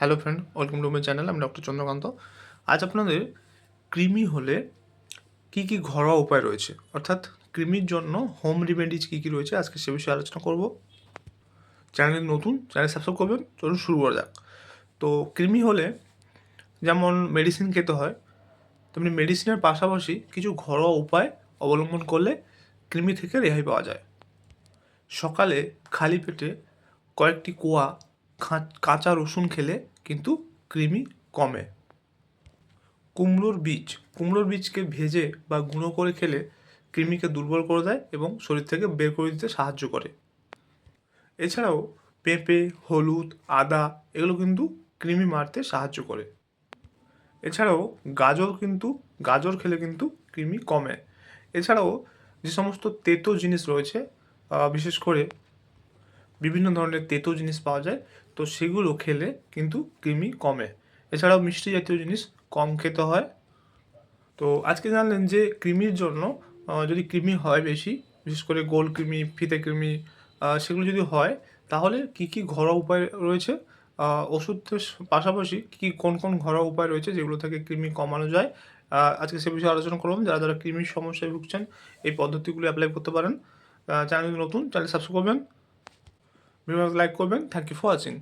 Hello friend, welcome to my channel. আমি doctor Chandrakant. আজ আপনাদের কৃমি হলে কী কী ঘরোয়া উপায় রয়েছে, অর্থাৎ কৃমির জন্য হোম রেমেডিজ কী কী রয়েছে, আজকে সে বিষয়ে আলোচনা করব। চ্যানেল নতুন, চ্যানেল সাবস্ক্রাইব করবেন। চলুন শুরু করা যাক। তো কৃমি হলে যেমন মেডিসিন খেতে হয়, তেমনি মেডিসিনের পাশাপাশি কিছু ঘরোয়া উপায় অবলম্বন করলে কৃমি থেকে রেহাই পাওয়া যায়। সকালে খালি পেটে কয়েকটি কোয়া কাঁচা রসুন খেলে কিন্তু কৃমি কমে। কুমড়োর বীজকে ভেজে বা গুঁড়ো করে খেলে কৃমিকে দুর্বল করে দেয় এবং শরীর থেকে বের করে দিতে সাহায্য করে। এছাড়াও পেঁপে, হলুদ, আদা এগুলো কিন্তু কৃমি মারতে সাহায্য করে। এছাড়াও গাজর খেলে কিন্তু কৃমি কমে। এছাড়াও যে সমস্ত তেতো জিনিস রয়েছে, বিশেষ করে বিভিন্ন ধরনের তেতো জিনিস পাওয়া যায়, তো সেগুলো খেলে কিন্তু কৃমি কমে। এছাড়াও মিষ্টি জাতীয় জিনিস কম খেতে হয়। তো আজকে জানলেন যে কৃমির জন্য যদি কৃমি হয় বেশি, বিশেষ করে গোল কৃমি, ফিতে কৃমি, সেগুলো যদি হয় তাহলে কী কী ঘরোয়া উপায় রয়েছে, ওষুধের পাশাপাশি কোন কোন ঘরোয়া উপায় রয়েছে যেগুলো থেকে কৃমি কমানো যায়, আজকে সে বিষয়ে আলোচনা করলাম। যারা যারা কৃমির সমস্যায় ভুগছেন এই পদ্ধতিগুলি অ্যাপ্লাই করতে পারেন। চ্যানেল নতুন, চ্যানেল সাবস্ক্রাইব করবেন, ভিডিও লাইক করবেন। Thank you for watching.